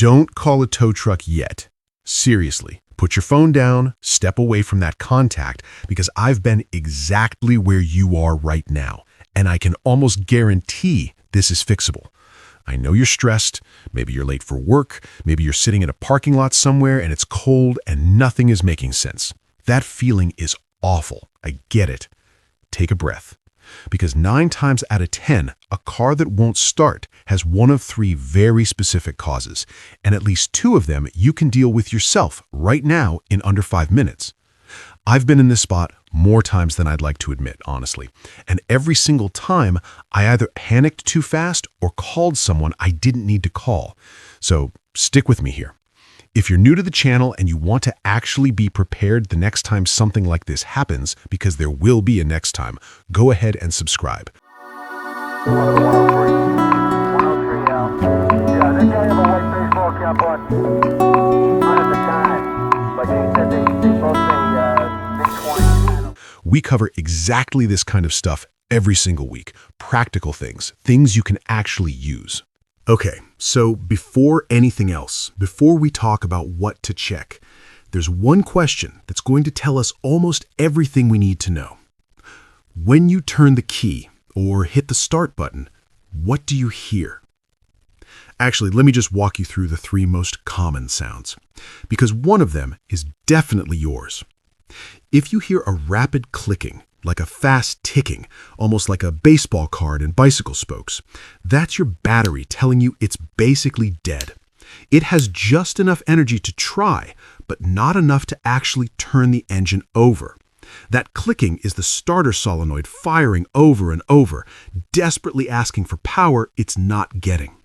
Don't call a tow truck yet. Seriously, put your phone down, step away from that contact, because I've been exactly where you are right now, and I can almost guarantee this is fixable. I know you're stressed, maybe you're late for work, maybe you're sitting in a parking lot somewhere and it's cold and nothing is making sense. That feeling is awful. I get it. Take a breath. Because 9 times out of 10, a car that won't start has one of 3 very specific causes, and at least 2 of them you can deal with yourself right now in under 5 minutes. I've been in this spot more times than I'd like to admit, honestly, and every single time I either panicked too fast or called someone I didn't need to call. So stick with me here. If you're new to the channel and you want to actually be prepared the next time something like this happens, because there will be a next time, go ahead and subscribe. 103 out. Yeah, they have a white baseball cap on. Not at the time, but they said they both say mid-20s. We cover exactly this kind of stuff every single week. Practical things, things you can actually use. Okay, so before anything else, before we talk about what to check, there's one question that's going to tell us almost everything we need to know. When you turn the key or hit the start button, what do you hear? Actually, let me just walk you through the 3 most common sounds, because one of them is definitely yours. If you hear a rapid clicking, like a fast ticking, almost like a baseball card and bicycle spokes, that's your battery telling you it's basically dead. It has just enough energy to try, but not enough to actually turn the engine over. That clicking is the starter solenoid firing over and over, desperately asking for power it's not getting.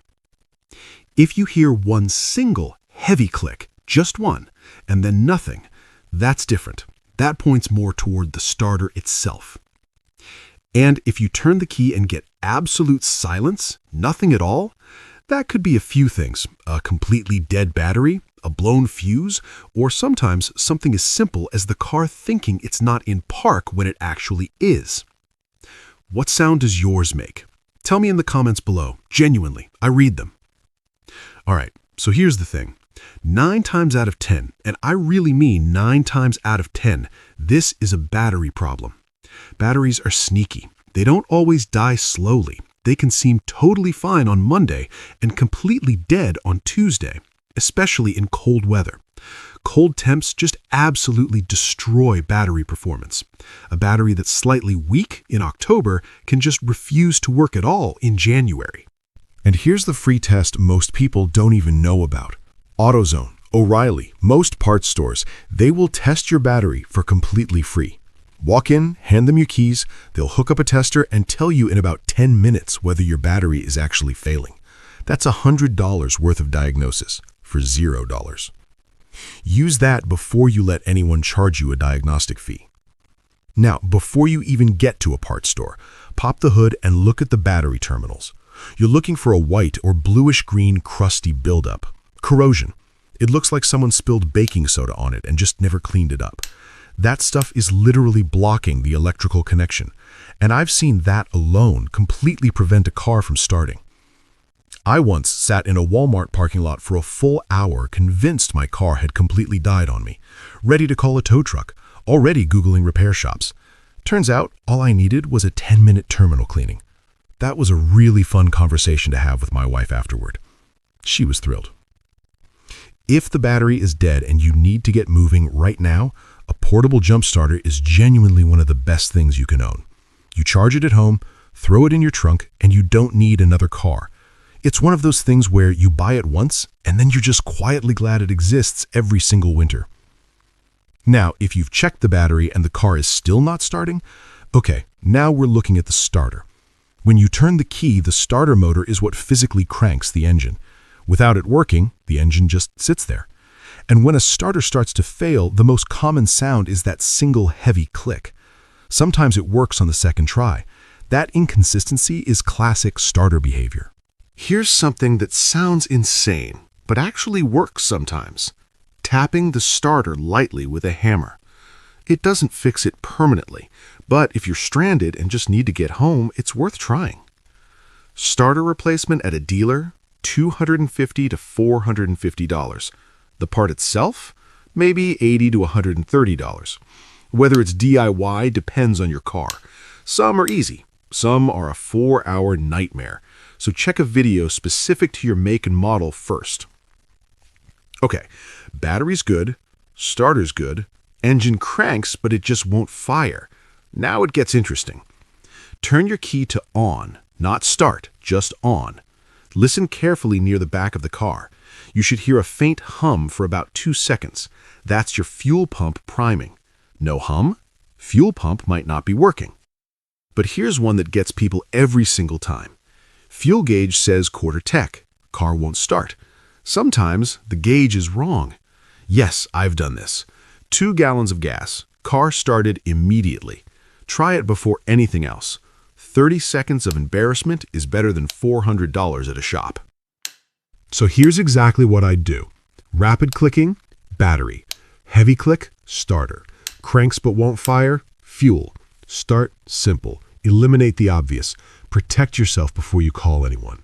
If you hear one single heavy click, just one, and then nothing, that's different. That points more toward the starter itself. And if you turn the key and get absolute silence, nothing at all, that could be a few things: a completely dead battery, a blown fuse, or sometimes something as simple as the car thinking it's not in park when it actually is. What sound does yours make? Tell me in the comments below. Genuinely, I read them. All right, so here's the thing. 9 times out of 10, and I really mean 9 times out of 10, this is a battery problem. Batteries are sneaky. They don't always die slowly. They can seem totally fine on Monday and completely dead on Tuesday, especially in cold weather. Cold temps just absolutely destroy battery performance. A battery that's slightly weak in October can just refuse to work at all in January. And here's the free test most people don't even know about. AutoZone, O'Reilly, most parts stores, they will test your battery for completely free. Walk in, hand them your keys, they'll hook up a tester and tell you in about 10 minutes whether your battery is actually failing. That's $100 worth of diagnosis for $0. Use that before you let anyone charge you a diagnostic fee. Now, before you even get to a parts store, pop the hood and look at the battery terminals. You're looking for a white or bluish-green crusty buildup. Corrosion. It looks like someone spilled baking soda on it and just never cleaned it up. That stuff is literally blocking the electrical connection, and I've seen that alone completely prevent a car from starting. I once sat in a Walmart parking lot for a full hour convinced my car had completely died on me, ready to call a tow truck, already Googling repair shops. Turns out all I needed was a 10-minute terminal cleaning. That was a really fun conversation to have with my wife afterward. She was thrilled. If the battery is dead and you need to get moving right now, a portable jump starter is genuinely one of the best things you can own. You charge it at home, throw it in your trunk, and you don't need another car. It's one of those things where you buy it once, and then you're just quietly glad it exists every single winter. Now, if you've checked the battery and the car is still not starting, okay, now we're looking at the starter. When you turn the key, the starter motor is what physically cranks the engine. Without it working, the engine just sits there. And when a starter starts to fail, the most common sound is that single heavy click. Sometimes it works on the second try. That inconsistency is classic starter behavior. Here's something that sounds insane, but actually works sometimes. Tapping the starter lightly with a hammer. It doesn't fix it permanently, but if you're stranded and just need to get home, it's worth trying. Starter replacement at a dealer, $250 to $450. The part itself? Maybe $80 to $130. Whether it's DIY depends on your car. Some are easy. Some are a 4-hour nightmare. So check a video specific to your make and model first. Okay, battery's good, starter's good, engine cranks, but it just won't fire. Now it gets interesting. Turn your key to on, not start, just on. Listen carefully near the back of the car. You should hear a faint hum for about 2 seconds. That's your fuel pump priming. No hum? Fuel pump might not be working. But here's one that gets people every single time. Fuel gauge says quarter tech. Car won't start. Sometimes the gauge is wrong. Yes, I've done this. 2 gallons of gas. Car started immediately. Try it before anything else. 30 seconds of embarrassment is better than $400 at a shop. So here's exactly what I'd do. Rapid clicking, battery. Heavy click, starter. Cranks but won't fire, fuel. Start simple. Eliminate the obvious. Protect yourself before you call anyone.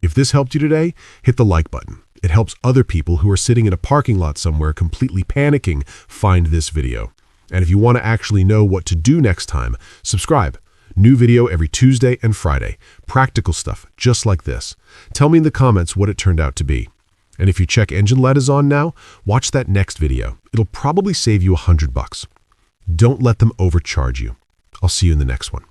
If this helped you today, hit the like button. It helps other people who are sitting in a parking lot somewhere completely panicking find this video. And if you want to actually know what to do next time, subscribe. New video every Tuesday and Friday. Practical stuff just like this. Tell me in the comments what it turned out to be. And if your check engine light is on now, watch that next video. It'll probably save you $100. Don't let them overcharge you. I'll see you in the next one.